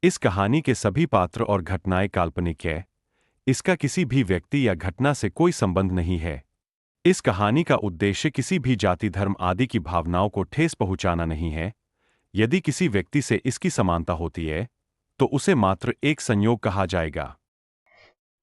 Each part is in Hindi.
इस कहानी के सभी पात्र और घटनाएं काल्पनिक है। इसका किसी भी व्यक्ति या घटना से कोई संबंध नहीं है। इस कहानी का उद्देश्य किसी भी जाति, धर्म आदि की भावनाओं को ठेस पहुंचाना नहीं है। यदि किसी व्यक्ति से इसकी समानता होती है तो उसे मात्र एक संयोग कहा जाएगा।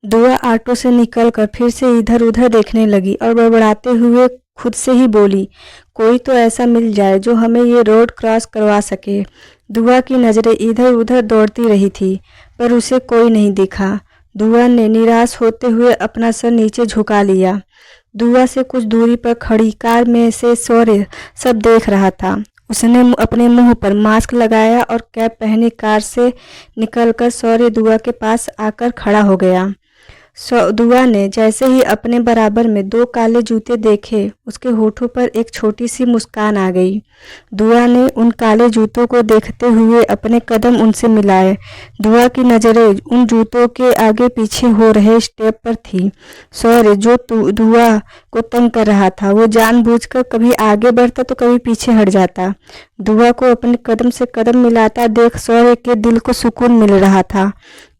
दुआ ऑटो से निकलकर फिर से इधर-उधर देखने लगी और बड़बड़ाते हुए खुद से ही बोली, कोई तो ऐसा मिल जाए जो हमें ये रोड क्रॉस करवा सके। दुआ की नज़रें इधर-उधर दौड़ती रही थी, पर उसे कोई नहीं दिखा। दुआ ने निराश होते हुए अपना सर नीचे झुका लिया। दुआ से कुछ दूरी पर खड़ी कार में से शौर्य सब देख रहा था। उसने अपने मुंह पर मास्क लगाया और कैप पहनी कार से निकलकर शौर्य दुआ के पास आकर खड़ा हो गया। दुआ ने जैसे ही अपने बराबर में दो काले जूते देखे, उसके होठों पर एक छोटी सी मुस्कान आ गई। दुआ ने उन काले जूतों को देखते हुए अपने कदम उनसे मिलाए। दुआ की नज़रें उन जूतों के आगे पीछे हो रहे स्टेप पर थी। शौर्य जो दुआ को तंग कर रहा था, वो जानबूझकर कभी आगे बढ़ता तो कभी पीछे हट जाता। दुआ को अपने कदम से कदम मिलाता देख शौर्य के दिल को सुकून मिल रहा था।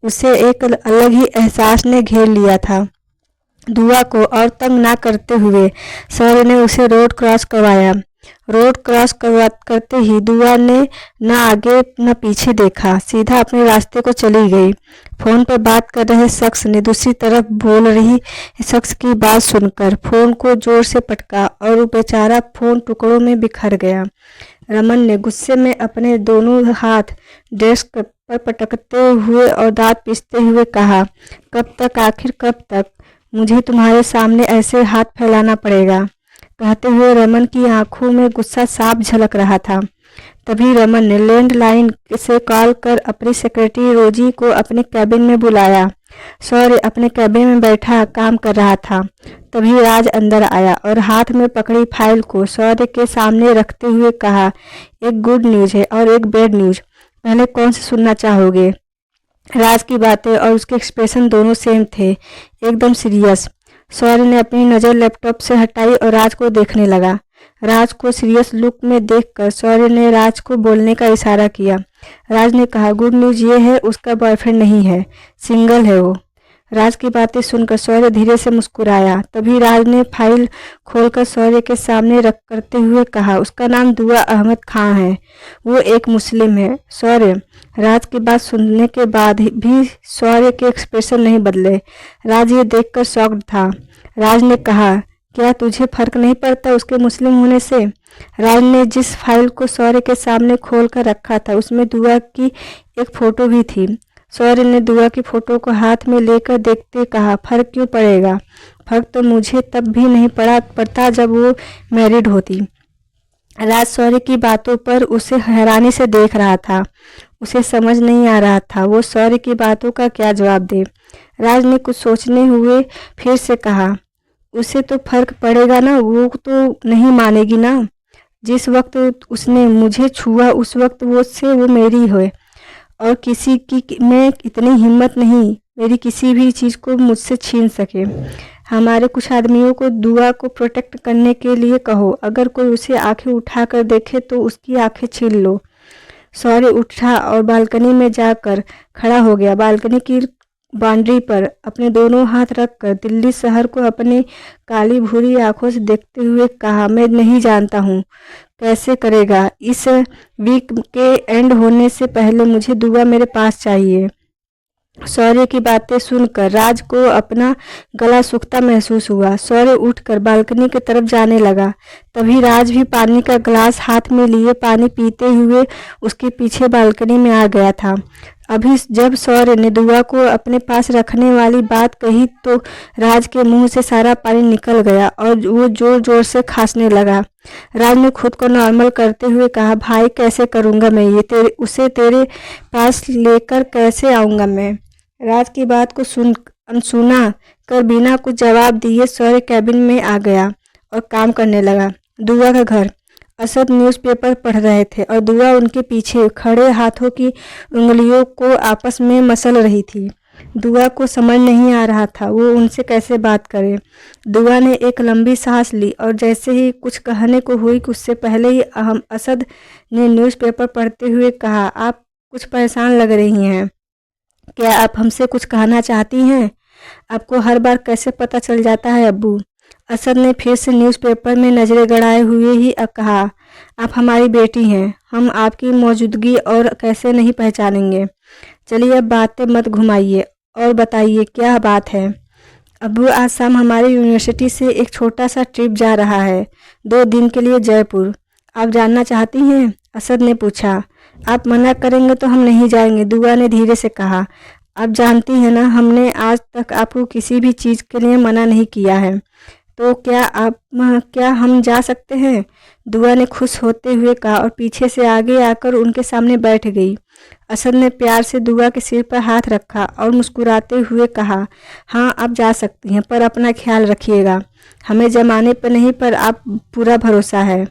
उसे एक अलग ही एहसास ने घेर लिया था। दुआ को और तंग ना करते हुए शौर्य ने उसे रोड क्रॉस करवाया। रोड क्रॉस करते ही दुआ ने न आगे न पीछे देखा, सीधा अपने रास्ते को चली गई। फोन पर बात कर रहे शख्स ने दूसरी तरफ बोल रही शख्स की बात सुनकर फोन को जोर से पटका और वो बेचारा फोन टुकड़ों में बिखर गया। रमन ने गुस्से में अपने दोनों हाथ डेस्क पर पटकते हुए और दांत पीसते हुए कहा, कब तक, आखिर कब तक मुझे तुम्हारे सामने ऐसे हाथ फैलाना पड़ेगा। कहते हुए रमन की आंखों में गुस्सा साफ झलक रहा था। तभी रमन ने लैंडलाइन से कॉल कर अपनी सेक्रेटरी रोजी को अपने कैबिन में बुलाया। शौर्य अपने कैबिन में बैठा काम कर रहा था। तभी राज अंदर आया और हाथ में पकड़ी फाइल को शौर्य के सामने रखते हुए कहा, एक गुड न्यूज़ है और एक बैड न्यूज़, पहले कौन सी सुनना चाहोगे। राज की बातें और उसके एक्सप्रेशन दोनों सेम थे, एकदम सीरियस। शौर्य ने अपनी नज़र लैपटॉप से हटाई और राज को देखने लगा। राज को सीरियस लुक में देखकर शौर्य ने राज को बोलने का इशारा किया। राज ने कहा, गुड न्यूज़ ये है उसका बॉयफ्रेंड नहीं है, सिंगल है वो। राज की बातें सुनकर शौर्य धीरे से मुस्कुराया। तभी राज ने फाइल खोलकर शौर्य के सामने रख करते हुए कहा, उसका नाम दुआ अहमद खां है, वो एक मुस्लिम है। शौर्य, राज की बात सुनने के बाद भी शौर्य के एक्सप्रेशन नहीं बदले। राज ये देखकर शॉक्ड था। राज ने कहा, क्या तुझे फर्क नहीं पड़ता उसके मुस्लिम होने से। राज ने जिस फाइल को शौर्य के सामने खोल कर रखा था उसमें दुआ की एक फोटो भी थी। शौर्य ने दुआ की फोटो को हाथ में लेकर देखते कहा, फर्क क्यों पड़ेगा, फर्क तो मुझे तब भी नहीं पड़ता जब वो मैरिड होती। राज शौर्य की बातों पर उसे हैरानी से देख रहा था। उसे समझ नहीं आ रहा था वो शौर्य की बातों का क्या जवाब दे। राज ने कुछ सोचने हुए फिर से कहा, उसे तो फर्क पड़ेगा ना, वो तो नहीं मानेगी ना। जिस वक्त उसने मुझे छुआ उस वक्त वो मेरी है और किसी की में इतनी हिम्मत नहीं मेरी किसी भी चीज़ को मुझसे छीन सके। हमारे कुछ आदमियों को दुआ को प्रोटेक्ट करने के लिए कहो, अगर कोई उसे आंखें उठाकर देखे तो उसकी आंखें छीन लो। शौर्य उठा और बालकनी में जाकर खड़ा हो गया। बालकनी की बाउंड्री पर अपने दोनों हाथ रखकर दिल्ली शहर को अपनी काली भूरी आंखों से देखते हुए कहा, मैं नहीं जानता हूँ कैसे करेगा। इस वीक के एंड होने से पहले मुझे दुआ मेरे पास चाहिए। शौर्य की बातें सुनकर राज को अपना गला सूखता महसूस हुआ। शौर्य उठकर बालकनी की तरफ जाने लगा। तभी राज भी पानी का ग्लास हाथ में लिए पानी पीते हुए उसके पीछे बालकनी में आ गया था। अभी जब शौर्य ने दुआ को अपने पास रखने वाली बात कही तो राज के मुंह से सारा पानी निकल गया और वो जोर जोर से खांसने लगा। राज ने खुद को नॉर्मल करते हुए कहा, भाई कैसे करूँगा मैं ये, उसे तेरे पास लेकर कैसे आऊँगा मैं। राज की बात को अनसुना कर बिना कुछ जवाब दिए शौर्य कैबिन में आ गया और काम करने लगा। दुआ का घर। असद न्यूज़पेपर पढ़ रहे थे और दुआ उनके पीछे खड़े हाथों की उंगलियों को आपस में मसल रही थी। दुआ को समझ नहीं आ रहा था वो उनसे कैसे बात करे। दुआ ने एक लंबी सांस ली और जैसे ही कुछ कहने को हुई कि उससे पहले ही असद ने न्यूज़पेपर पढ़ते हुए कहा, आप कुछ परेशान लग रही हैं। क्या आप हमसे कुछ कहना चाहती हैं? आपको हर बार कैसे पता चल जाता है अब्बू? असद ने फिर से न्यूज़पेपर में नज़रें गड़ाए हुए ही कहा, आप हमारी बेटी हैं, हम आपकी मौजूदगी और कैसे नहीं पहचानेंगे। चलिए अब बातें मत घुमाइए और बताइए क्या बात है। अब्बू, आज शाम हमारी यूनिवर्सिटी से एक छोटा सा ट्रिप जा रहा है, 2 दिन के लिए जयपुर। आप जानना चाहती हैं? असद ने पूछा। आप मना करेंगे तो हम नहीं जाएंगे, दुआ ने धीरे से कहा। आप जानती हैं ना, हमने आज तक आपको किसी भी चीज़ के लिए मना नहीं किया है, तो क्या हम जा सकते हैं? दुआ ने खुश होते हुए कहा और पीछे से आगे आकर उनके सामने बैठ गई। असद ने प्यार से दुआ के सिर पर हाथ रखा और मुस्कुराते हुए कहा, हाँ आप जा सकती हैं, पर अपना ख्याल रखिएगा। हमें जमाने पर नहीं, पर आप पूरा भरोसा है।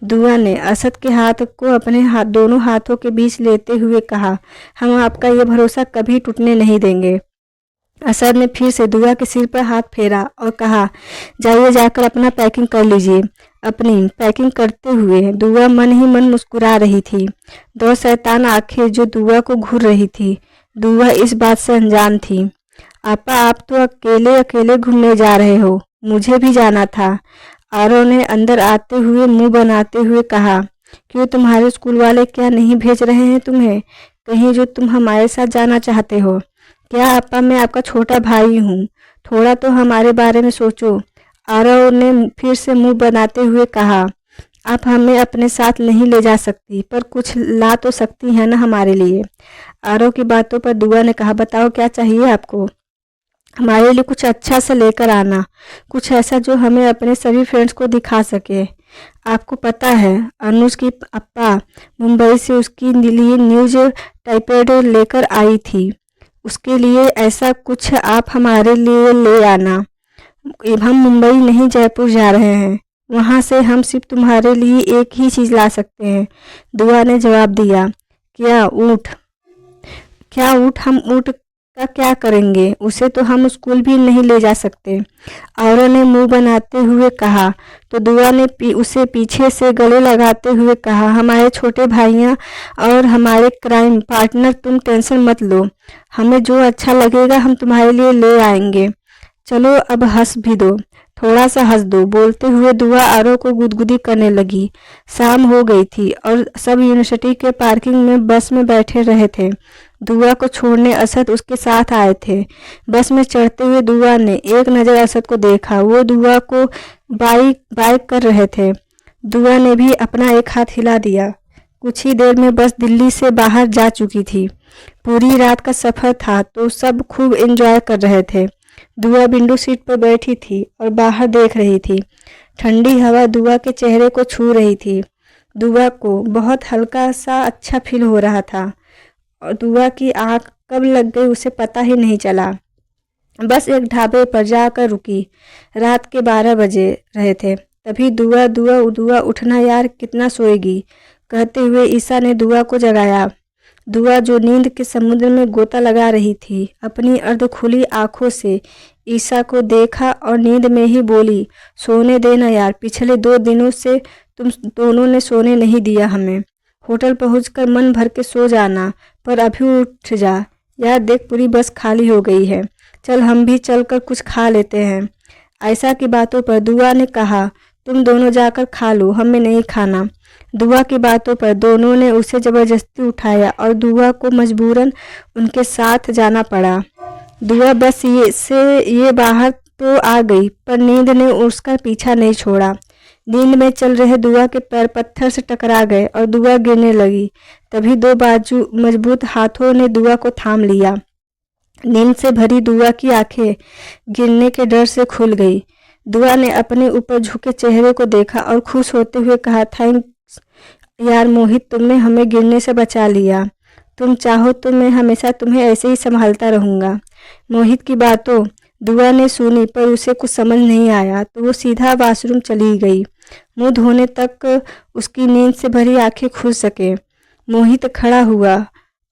दुआ ने असद के हाथ को अपने दोनों हाथों के बीच लेते हुए कहा, हम आपका ये भरोसा कभी टूटने नहीं देंगे। असद ने फिर से दुआ के सिर पर हाथ फेरा और कहा, जाइए जाकर अपना पैकिंग कर लीजिए। अपनी पैकिंग करते हुए दुआ मन ही मन मुस्कुरा रही थी। 2 शैतान आंखें जो दुआ को घूर रही थी। दुआ इस बात से अनजान थी। आपा, आप तो अकेले अकेले घूमने जा रहे हो, मुझे भी जाना था। आरव ने अंदर आते हुए मुंह बनाते हुए कहा, क्यों तुम्हारे स्कूल वाले क्या नहीं भेज रहे हैं तुम्हें कहीं जो तुम हमारे साथ जाना चाहते हो? क्या आपा, मैं आपका छोटा भाई हूँ, थोड़ा तो हमारे बारे में सोचो। आरव ने फिर से मुंह बनाते हुए कहा, आप हमें अपने साथ नहीं ले जा सकती, पर कुछ ला तो सकती हैं ना हमारे लिए। आरव की बातों पर दुआ ने कहा, बताओ क्या चाहिए आपको? हमारे लिए कुछ अच्छा सा लेकर आना, कुछ ऐसा जो हमें अपने सभी फ्रेंड्स को दिखा सके। आपको पता है, अनुज की अप्पा मुंबई से उसके लिए न्यूज टाइपेड लेकर आई थी, उसके लिए ऐसा कुछ आप हमारे लिए ले आना। हम मुंबई नहीं जयपुर जा रहे हैं, वहाँ से हम सिर्फ तुम्हारे लिए एक ही चीज़ ला सकते हैं। दुआ ने जवाब दिया, क्या ऊँट? क्या ऊँट? हम ऊँट का क्या करेंगे? उसे तो हम स्कूल भी नहीं ले जा सकते। औरों ने मुंह बनाते हुए कहा। तो दुआ ने उसे पीछे से गले लगाते हुए कहा, हमारे छोटे भाइयाँ और हमारे क्राइम पार्टनर, तुम टेंशन मत लो, हमें जो अच्छा लगेगा हम तुम्हारे लिए ले आएंगे। चलो अब हंस भी दो, थोड़ा सा हंस दो। बोलते हुए दुआ आरव को गुदगुदी करने लगी। शाम हो गई थी और सब यूनिवर्सिटी के पार्किंग में बस में बैठे रहे थे। दुआ को छोड़ने असद उसके साथ आए थे। बस में चढ़ते हुए दुआ ने एक नज़र असद को देखा, वो दुआ को बाइक कर रहे थे। दुआ ने भी अपना एक हाथ हिला दिया। कुछ ही देर में बस दिल्ली से बाहर जा चुकी थी। पूरी रात का सफ़र था तो सब खूब एंजॉय कर रहे थे। दुआ विंडो सीट पर बैठी थी और बाहर देख रही थी। ठंडी हवा दुआ के चेहरे को छू रही थी। दुआ को बहुत हल्का सा अच्छा फील हो रहा था और दुआ की आँख कब लग गई उसे पता ही नहीं चला। बस एक ढाबे पर जाकर रुकी। रात के 12 बजे रहे थे। तभी दुआ दुआ दुआ उठना यार, कितना सोएगी, कहते हुए ईसा ने दुआ को जगाया। दुआ जो नींद के समुद्र में गोता लगा रही थी, अपनी अर्ध खुली आंखों से ईसा को देखा और नींद में ही बोली, सोने देना यार, पिछले 2 दिनों से तुम दोनों ने सोने नहीं दिया हमें। होटल पहुंचकर मन भर के सो जाना, पर अभी उठ जा यार, देख पूरी बस खाली हो गई है, चल हम भी चलकर कुछ खा लेते हैं। आयशा की बातों पर दुआ ने कहा, तुम दोनों जाकर खा लो, हमें नहीं खाना। दुआ की बातों पर दोनों ने उसे ज़बरदस्ती उठाया और दुआ को मजबूरन उनके साथ जाना पड़ा। दुआ बस ये बाहर तो आ गई, पर नींद ने उसका पीछा नहीं छोड़ा। नींद में चल रहे दुआ के पैर पत्थर से टकरा गए और दुआ गिरने लगी। तभी 2 बाजू मजबूत हाथों ने दुआ को थाम लिया। नींद से भरी दुआ की आंखें गिरने के डर से खुल गई। दुआ ने अपने ऊपर झुके चेहरे को देखा और खुश होते हुए कहा, थैंक्स यार मोहित, तुमने हमें गिरने से बचा लिया। तुम चाहो तो मैं हमेशा तुम्हें ऐसे ही संभालता रहूँगा। मोहित की बातों दुआ ने सुनी, पर उसे कुछ समझ नहीं आया तो वो सीधा वॉशरूम चली गई। मुंह धोने तक उसकी नींद से भरी आंखें खुल सके। मोहित खड़ा हुआ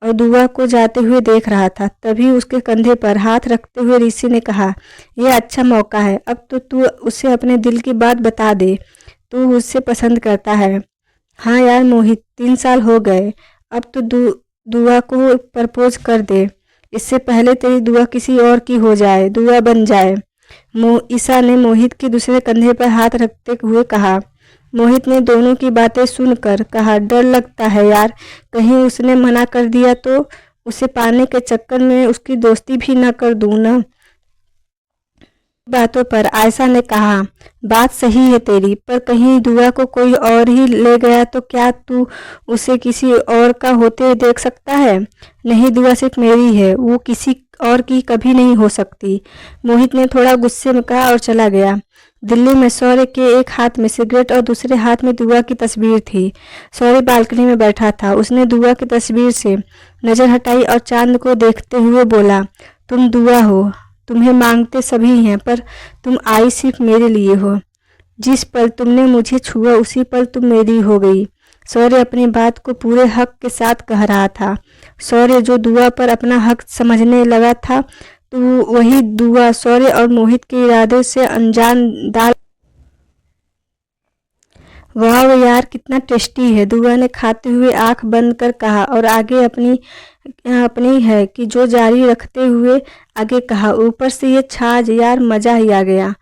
और दुआ को जाते हुए देख रहा था। तभी उसके कंधे पर हाथ रखते हुए ऋषि ने कहा, यह अच्छा मौका है, अब तो तू उसे अपने दिल की बात बता दे, तू उससे पसंद करता है। हाँ यार मोहित, 3 साल हो गए, अब तो दुआ को प्रपोज कर दे, इससे पहले तेरी दुआ किसी और की हो जाए, दुआ बन जाए। ईशा ने मोहित के दूसरे कंधे पर हाथ रखते हुए कहा। मोहित ने दोनों की बातें सुनकर कहा, डर लगता है यार, कहीं उसने मना कर दिया तो उसे पाने के चक्कर में उसकी दोस्ती भी न कर दूं ना। बातों पर आयशा ने कहा, बात सही है तेरी, पर कहीं दुआ को कोई और ही ले गया तो क्या तू उसे किसी और का होते हुए देख सकता है? नहीं, दुआ सिर्फ मेरी है, वो किसी और की कभी नहीं हो सकती। मोहित ने थोड़ा गुस्से में कहा और चला गया। दिल्ली में शौर्य के एक हाथ में सिगरेट और दूसरे हाथ में दुआ की तस्वीर थी। शौर्य बालकनी में बैठा था। उसने दुआ की तस्वीर से नजर हटाई और चांद को देखते हुए बोला, तुम दुआ हो, तुम्हें मांगते सभी हैं, पर तुम आई सिर्फ मेरे लिए हो। जिस पल तुमने मुझे छुआ उसी पल तुम मेरी हो गई। शौर्य अपनी बात को पूरे हक के साथ कह रहा था। शौर्य जो दुआ पर अपना हक समझने लगा था, तो वही दुआ शौर्य और मोहित के इरादे से अनजान दाल। वाह यार, कितना टेस्टी है, दुआ ने खाते हुए आंख बंद कर कहा और आगे अपनी है कि जो जारी रखते हुए आगे कहा, ऊपर से ये छाछ यार, मजा ही आ गया।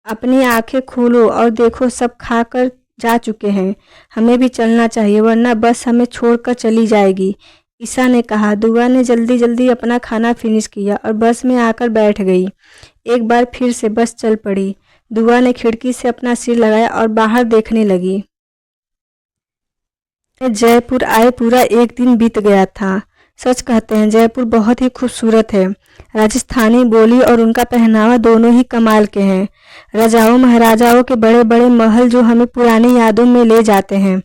अपनी आंखें खोलो और देखो, सब खाकर जा चुके हैं। हमें भी चलना चाहिए, वरना बस हमें छोड़कर चली जाएगी, ईशा ने कहा। दुआ ने जल्दी जल्दी अपना खाना फिनिश किया और बस में आकर बैठ गई। एक बार फिर से बस चल पड़ी। दुआ ने खिड़की से अपना सिर लगाया और बाहर देखने लगी। जयपुर आए पूरा एक दिन बीत गया था। सच कहते हैं, जयपुर बहुत ही खूबसूरत है। राजस्थानी बोली और उनका पहनावा दोनों ही कमाल के हैं। राजाओं महाराजाओं के बड़े बड़े महल जो हमें पुरानी यादों में ले जाते हैं।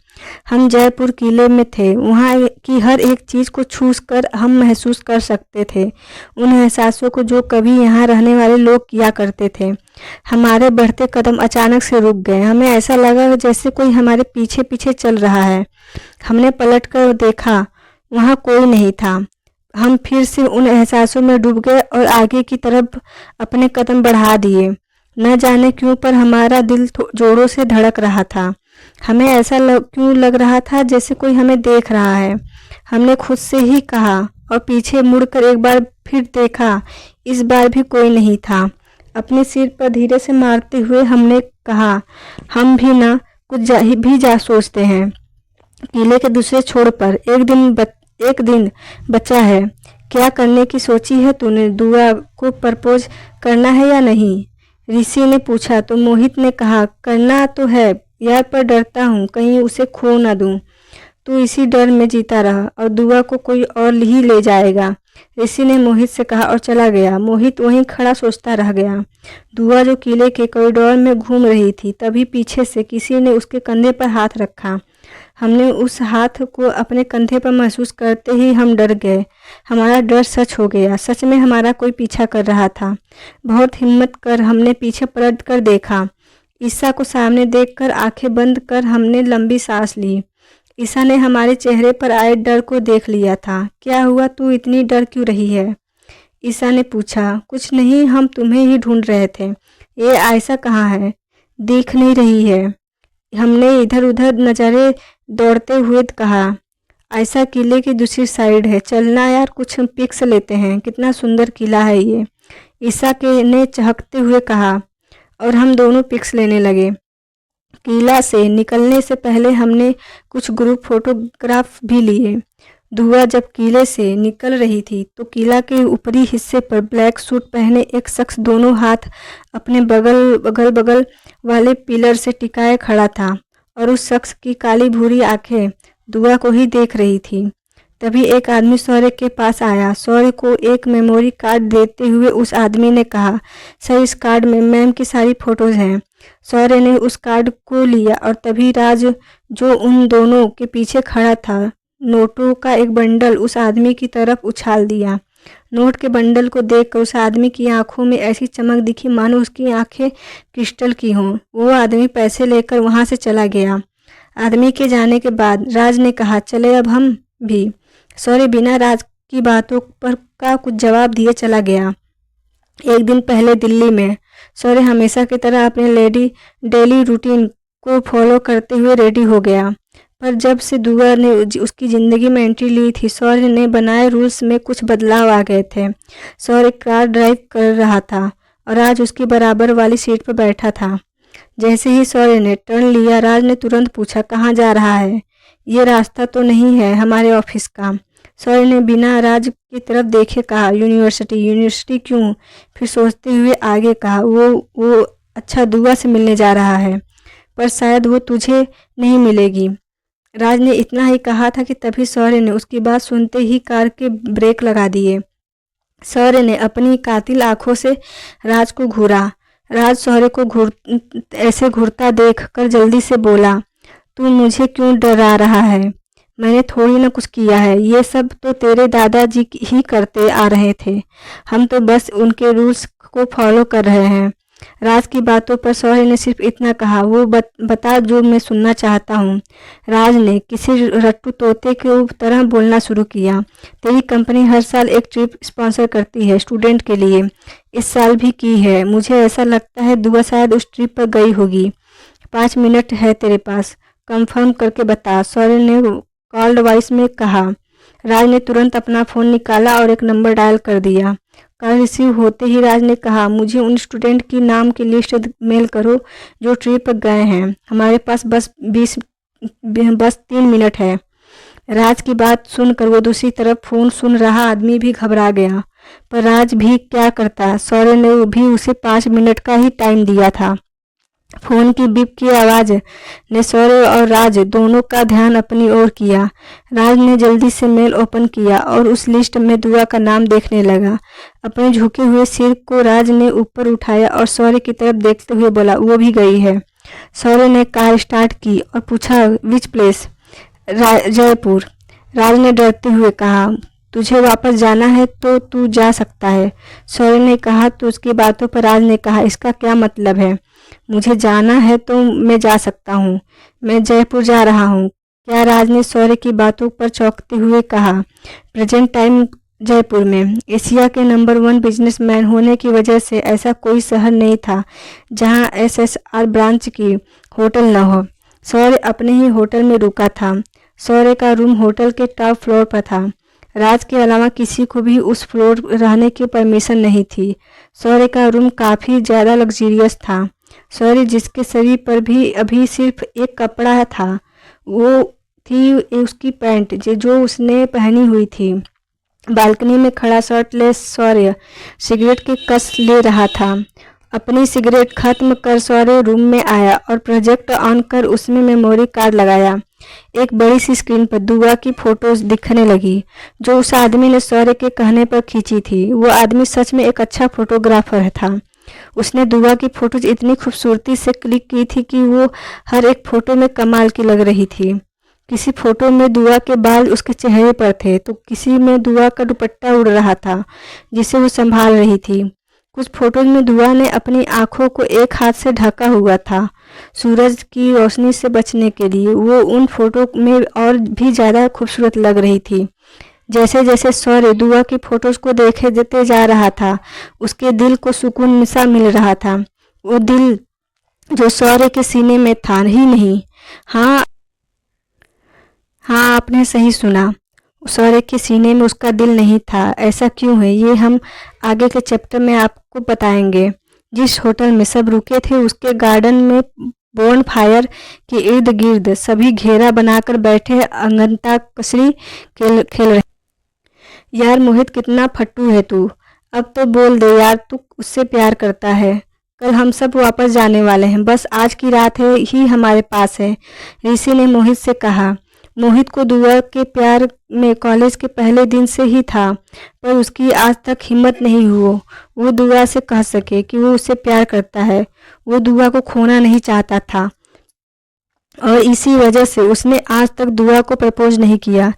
हम जयपुर किले में थे, वहाँ की हर एक चीज़ को छू कर हम महसूस कर सकते थे उन एहसासों को जो कभी यहाँ रहने वाले लोग किया करते थे। हमारे बढ़ते कदम अचानक से रुक गए। हमें ऐसा लगा जैसे कोई हमारे पीछे पीछे चल रहा है। हमने पलट कर देखा, वहाँ कोई नहीं था। हम फिर से उन एहसासों में डूब गए और आगे की तरफ अपने कदम बढ़ा दिए। न जाने क्यों, पर हमारा दिल जोरों से धड़क रहा था। हमें ऐसा क्यों लग रहा था जैसे कोई हमें देख रहा है। हमने खुद से ही कहा और पीछे मुड़कर एक बार फिर देखा। इस बार भी कोई नहीं था। अपने सिर पर धीरे से मारते हुए हमने कहा, हम भी ना कुछ भी जा सोचते हैं। किले के दूसरे छोर पर एक दिन बचा है। क्या करने की सोची है तूने? दुआ को प्रपोज करना है या नहीं? ऋषि ने पूछा तो मोहित ने कहा, करना तो है यार, पर डरता हूँ कहीं उसे खो ना दूँ। तू इसी डर में जीता रहा और दुआ को कोई और ही ले जाएगा, ऋषि ने मोहित से कहा और चला गया। मोहित वहीं खड़ा सोचता रह गया। दुआ जो किले के कॉरिडोर में घूम रही थी, तभी पीछे से किसी ने उसके कंधे पर हाथ रखा। हमने उस हाथ को अपने कंधे पर महसूस करते ही हम डर गए। हमारा डर सच हो गया। सच में हमारा कोई पीछा कर रहा था। बहुत हिम्मत कर हमने पीछे पलट कर देखा। ईशा को सामने देखकर आंखें बंद कर हमने लंबी सांस ली। ईशा ने हमारे चेहरे पर आए डर को देख लिया था। क्या हुआ, तू इतनी डर क्यों रही है? ईशा ने पूछा। कुछ नहीं, हम तुम्हें ही ढूंढ रहे थे। ये आयशा कहाँ है? दिख नहीं रही है। हमने इधर उधर नजरें दौड़ते हुए कहा। आयशा किले की दूसरी साइड है, चलना यार, कुछ पिक्स लेते हैं, कितना सुंदर किला है ये, ईशा ने चहकते हुए कहा और हम दोनों पिक्स लेने लगे। किला से निकलने से पहले हमने कुछ ग्रुप फोटोग्राफ भी लिए। धुआ जब किले से निकल रही थी तो किला के ऊपरी हिस्से पर ब्लैक सूट पहने एक शख्स दोनों हाथ अपने बगल वाले पिलर से टिकाए खड़ा था और उस शख्स की काली भूरी आंखें दुआ को ही देख रही थी। तभी एक आदमी शौर्य के पास आया। शौर्य को एक मेमोरी कार्ड देते हुए उस आदमी ने कहा, सर इस कार्ड में मैम की सारी फोटोज हैं। शौर्य ने उस कार्ड को लिया और तभी राज जो उन दोनों के पीछे खड़ा था, नोटों का एक बंडल उस आदमी की तरफ उछाल दिया। नोट के बंडल को देखकर उस आदमी की आंखों में ऐसी चमक दिखी मानो उसकी आंखें क्रिस्टल की हों। वो आदमी पैसे लेकर वहां से चला गया। आदमी के जाने के बाद राज ने कहा, चले अब हम भी। शौर्य बिना राज की बातों पर का कुछ जवाब दिए चला गया। एक दिन पहले दिल्ली में शौर्य हमेशा की तरह अपने डेली रूटीन को फॉलो करते हुए रेडी हो गया। पर जब से दुआ ने उसकी ज़िंदगी में एंट्री ली थी, शौर्य ने बनाए रूल्स में कुछ बदलाव आ गए थे। शौर्य कार ड्राइव कर रहा था और आज उसकी बराबर वाली सीट पर बैठा था। जैसे ही शौर्य ने टर्न लिया, राज ने तुरंत पूछा, कहाँ जा रहा है? ये रास्ता तो नहीं है हमारे ऑफिस का। शौर्य ने बिना राज की तरफ देखे कहा, यूनिवर्सिटी। यूनिवर्सिटी क्यों? फिर सोचते हुए आगे कहा, वो अच्छा दुआ से मिलने जा रहा है, पर शायद वो तुझे नहीं मिलेगी। राज ने इतना ही कहा था कि तभी शौर्य ने उसकी बात सुनते ही कार के ब्रेक लगा दिए। शौर्य ने अपनी कातिल आंखों से राज को घूरा। राज शौर्य को ऐसे घूरता देख कर जल्दी से बोला, तू मुझे क्यों डरा रहा है? मैंने थोड़ी ना कुछ किया है, ये सब तो तेरे दादाजी ही करते आ रहे थे, हम तो बस उनके रूल्स को फॉलो कर रहे हैं। राज की बातों पर शौर्य ने सिर्फ इतना कहा, वो बता जो मैं सुनना चाहता हूँ। राज ने किसी रट्टू तोते की तरह बोलना शुरू किया, तेरी कंपनी हर साल एक ट्रिप स्पॉन्सर करती है स्टूडेंट के लिए, इस साल भी की है। मुझे ऐसा लगता है दुआ शायद उस ट्रिप पर गई होगी। 5 मिनट है तेरे पास, कंफर्म करके बता, शौर्य ने कॉल्ड वॉइस में कहा। राज ने तुरंत अपना फ़ोन निकाला और एक नंबर डायल कर दिया। कॉल रिसीव होते ही राज ने कहा, मुझे उन स्टूडेंट की नाम की लिस्ट मेल करो जो ट्रिप पर गए हैं, हमारे पास बस 3 मिनट है। राज की बात सुनकर वो दूसरी तरफ फ़ोन सुन रहा आदमी भी घबरा गया, पर राज भी क्या करता, शौर्य ने भी उसे 5 मिनट का ही टाइम दिया था। फ़ोन की बीप की आवाज़ ने शौर्य और राज दोनों का ध्यान अपनी ओर किया। राज ने जल्दी से मेल ओपन किया और उस लिस्ट में दुआ का नाम देखने लगा। अपने झुके हुए सिर को राज ने ऊपर उठाया और शौर्य की तरफ देखते हुए बोला, वो भी गई है। शौर्य ने कार स्टार्ट की और पूछा, विच प्लेस? जयपुर। राज ने डरते हुए कहा, तुझे वापस जाना है तो तू जा सकता है। शौर्य ने कहा तो उसकी बातों पर राज ने कहा, इसका क्या मतलब है? मुझे जाना है तो मैं जा सकता हूँ, मैं जयपुर जा रहा हूँ। क्या? राज ने शौर्य की बातों पर चौंकते हुए कहा, प्रेजेंट टाइम जयपुर में। एशिया के नंबर 1 बिजनेसमैन होने की वजह से ऐसा कोई शहर नहीं था जहाँ SSR ब्रांच की होटल न हो। शौर्य अपने ही होटल में रुका था। शौर्य का रूम होटल के टॉप फ्लोर पर था। राज के अलावा किसी को भी उस फ्लोर रहने की परमिशन नहीं थी। शौर्य का रूम काफ़ी ज़्यादा लग्जरियस था। शौर्य जिसके शरीर पर भी अभी सिर्फ एक कपड़ा था, वो थी उसकी पैंट जो उसने पहनी हुई थी। बालकनी में खड़ा शर्टलेस शौर्य सिगरेट की कस ले रहा था। अपनी सिगरेट खत्म कर शौर्य रूम में आया और प्रोजेक्ट ऑन कर उसमें मेमोरी कार्ड लगाया। एक बड़ी सी स्क्रीन पर दुआ की फोटोज दिखने लगी जो उस आदमी ने शौर्य के कहने पर खींची थी। वो आदमी सच में एक अच्छा फोटोग्राफर था। उसने दुआ की फोटोज इतनी खूबसूरती से क्लिक की थी कि वो हर एक फोटो में कमाल की लग रही थी। किसी फोटो में दुआ के बाल उसके चेहरे पर थे तो किसी में दुआ का दुपट्टा उड़ रहा था जिसे वो संभाल रही थी। कुछ फोटोज में दुआ ने अपनी आंखों को एक हाथ से ढका हुआ था सूरज की रोशनी से बचने के लिए। वो उन फोटो में और भी ज़्यादा खूबसूरत लग रही थी। जैसे जैसे शौर्य दुआ की फोटोज को देखे देते जा रहा था, उसके दिल को सुकून सा मिल रहा था। वो दिल जो शौर्य के सीने में था ही नहीं। हाँ, आपने सही सुना, शौर्य के सीने में उसका दिल नहीं था। ऐसा क्यों है, ये हम आगे के चैप्टर में आपको बताएंगे। जिस होटल में सब रुके थे उसके गार्डन में बोन फायर के इर्द गिर्द सभी घेरा बनाकर बैठे अंताक्षरी खेल रहे। यार मोहित, कितना फट्टू है तू, अब तो बोल दे यार, तू उससे प्यार करता है। कल हम सब वापस जाने वाले हैं, बस आज की रात है ही हमारे पास है, ऋषि ने मोहित से कहा। मोहित को दुआ के प्यार में कॉलेज के पहले दिन से ही था, पर उसकी आज तक हिम्मत नहीं हुई वो दुआ से कह सके कि वो उससे प्यार करता है। वो दुआ को खोना नहीं चाहता था और इसी वजह से उसने आज तक दुआ को प्रपोज नहीं किया।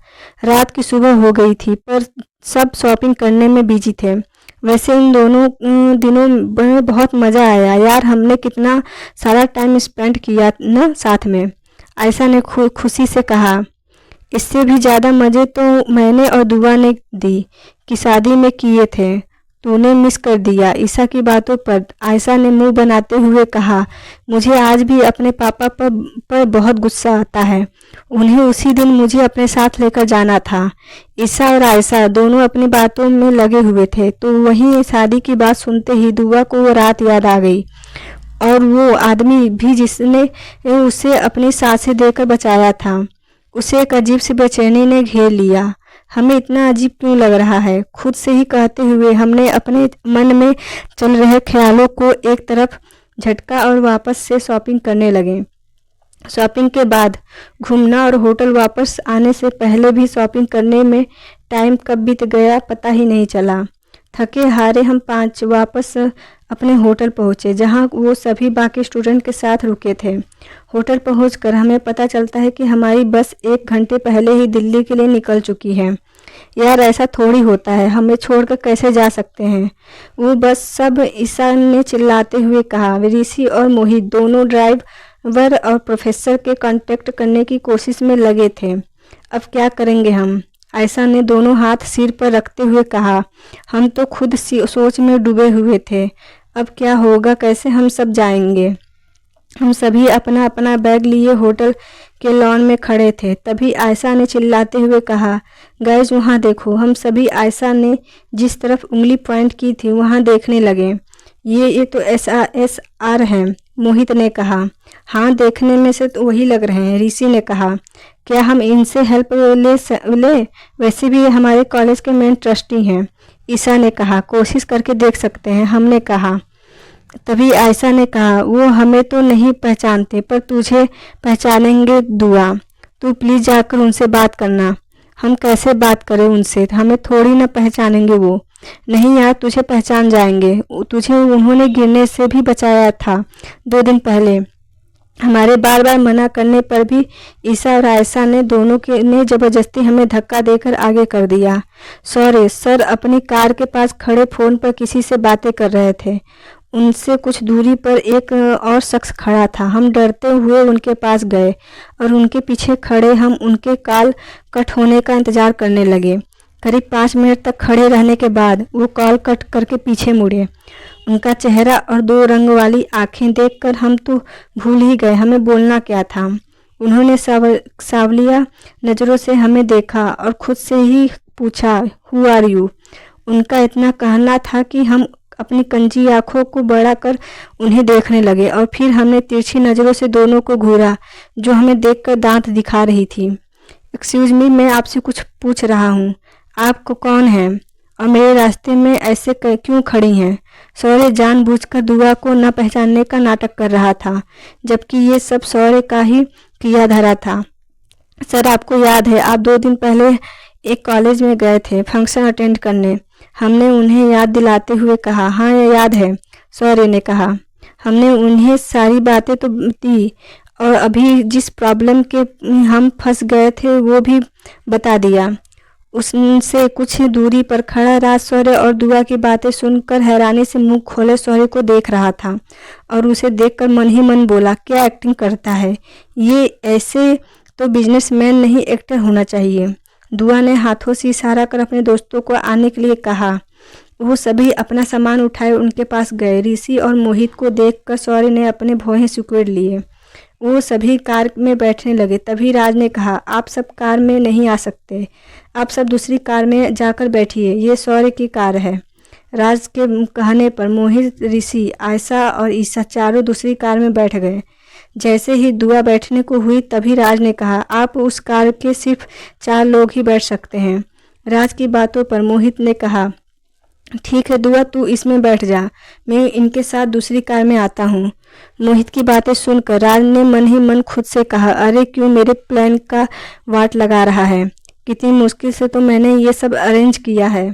रात की सुबह हो गई थी पर सब शॉपिंग करने में बिजी थे। वैसे इन दोनों दिनों में बहुत मज़ा आया यार, हमने कितना सारा टाइम स्पेंड किया ना साथ में, आयशा ने खुशी से कहा। इससे भी ज़्यादा मज़े तो मैंने और दुआ ने दी कि शादी में किए थे। तूने मिस कर दिया। ईशा की बातों पर आयशा ने मुंह बनाते हुए कहा, मुझे आज भी अपने पापा पर बहुत गुस्सा आता है। उन्हें उसी दिन मुझे अपने साथ लेकर जाना था। ईशा और आयशा दोनों अपनी बातों में लगे हुए थे, तो वहीं शादी की बात सुनते ही दुआ को वो रात याद आ गई, और वो आदमी भी जिसने उसे अपनी सांसें देकर बचाया था। उसे एक अजीब सी बेचैनी ने घेर लिया। हमें इतना अजीब क्यों लग रहा है? खुद से ही कहते हुए हमने अपने मन में चल रहे ख्यालों को एक तरफ झटका और वापस से शॉपिंग करने लगे। शॉपिंग के बाद घूमना और होटल वापस आने से पहले भी शॉपिंग करने में टाइम कब बीत गया पता ही नहीं चला। थके हारे हम 5 वापस अपने होटल पहुँचे, जहाँ वो सभी बाकी स्टूडेंट के साथ रुके थे। होटल पहुंचकर हमें पता चलता है कि हमारी बस 1 घंटे पहले ही दिल्ली के लिए निकल चुकी है। यार ऐसा थोड़ी होता है, हमें छोड़कर कैसे जा सकते हैं? वो बस सब, ईशा ने चिल्लाते हुए कहा। ऋषि और मोहित दोनों ड्राइवर और प्रोफेसर के कांटेक्ट करने की कोशिश में लगे थे। अब क्या करेंगे हम? आयशा ने दोनों हाथ सिर पर रखते हुए कहा। हम तो खुद सोच में डूबे हुए थे। अब क्या होगा, कैसे हम सब जाएंगे? हम सभी अपना अपना बैग लिए होटल के लॉन में खड़े थे। तभी आयशा ने चिल्लाते हुए कहा, गाइस वहाँ देखो। हम सभी आयशा ने जिस तरफ उंगली पॉइंट की थी वहाँ देखने लगे। ये तो SR हैं, मोहित ने कहा। हाँ, देखने में से तो वही लग रहे हैं, ऋषि ने कहा। क्या हम इनसे हेल्प ले? वैसे भी ये हमारे कॉलेज के मेन ट्रस्टी हैं, ईशा ने कहा। कोशिश करके देख सकते हैं, हमने कहा। तभी आयशा ने कहा, वो हमें तो नहीं पहचानते पर तुझे पहचानेंगे दुआ। तू प्लीज़ जाकर उनसे बात करना। हम कैसे बात करें उनसे? हमें थोड़ी ना पहचानेंगे वो। नहीं यार, तुझे पहचान जाएंगे। तुझे उन्होंने गिरने से भी बचाया था 2 दिन पहले। हमारे बार बार मना करने पर भी ईशा और आयशा ने दोनों ने ज़बरदस्ती हमें धक्का देकर आगे कर दिया। सॉरी सर, अपनी कार के पास खड़े फ़ोन पर किसी से बातें कर रहे थे। उनसे कुछ दूरी पर एक और शख्स खड़ा था। हम डरते हुए उनके पास गए और उनके पीछे खड़े हम उनके कॉल कट होने का इंतज़ार करने लगे। करीब 5 मिनट तक खड़े रहने के बाद वो कॉल कट करके पीछे मुड़े। उनका चेहरा और 2 रंग वाली आँखें देखकर हम तो भूल ही गए हमें बोलना क्या था। उन्होंने सावलिया नज़रों से हमें देखा और खुद से ही पूछा, हु आर यू? उनका इतना कहना था कि हम अपनी कंजी आँखों को बढ़ाकर उन्हें देखने लगे और फिर हमने तिरछी नज़रों से दोनों को घूरा, जो हमें देखकर दांत दिखा रही थी। एक्सक्यूज़ मी, मैं आपसे कुछ पूछ रहा हूँ। आपको कौन है और मेरे रास्ते में ऐसे क्यों खड़ी हैं? सौर्य जानबूझकर दुआ को न पहचानने का नाटक कर रहा था, जबकि ये सब सौर्य का ही किया धरा था। सर, आपको याद है आप 2 दिन पहले एक कॉलेज में गए थे फंक्शन अटेंड करने? हमने उन्हें याद दिलाते हुए कहा। हाँ, ये याद है, सौर्य ने कहा। हमने उन्हें सारी बातें तो दी और अभी जिस प्रॉब्लम के हम फंस गए थे वो भी बता दिया। उससे कुछ दूरी पर खड़ा राज सौर्य और दुआ की बातें सुनकर हैरानी से मुंह खोले सौर्य को देख रहा था और उसे देखकर मन ही मन बोला, क्या एक्टिंग करता है ये? ऐसे तो बिजनेसमैन नहीं, एक्टर होना चाहिए। दुआ ने हाथों से इशारा कर अपने दोस्तों को आने के लिए कहा। वो सभी अपना सामान उठाए उनके पास गए। ऋषि और मोहित को देखकर सौर्य ने अपने भौहें सिकुड़ लिए। वो सभी कार में बैठने लगे। तभी राज ने कहा, आप सब कार में नहीं आ सकते, आप सब दूसरी कार में जाकर बैठिए, ये सौर्य की कार है। राज के कहने पर मोहित, ऋषि, आयशा और ईशा चारों दूसरी कार में बैठ गए। जैसे ही दुआ बैठने को हुई तभी राज ने कहा, आप उस कार के सिर्फ 4 लोग ही बैठ सकते हैं। राज की बातों पर मोहित ने कहा, ठीक है दुआ, तू इसमें बैठ जा, मैं इनके साथ दूसरी कार में आता हूँ। मोहित की बातें सुनकर राज ने मन ही मन खुद से कहा, अरे क्यों मेरे प्लान का वाट लगा रहा है? कितनी मुश्किल से तो मैंने ये सब अरेंज किया है।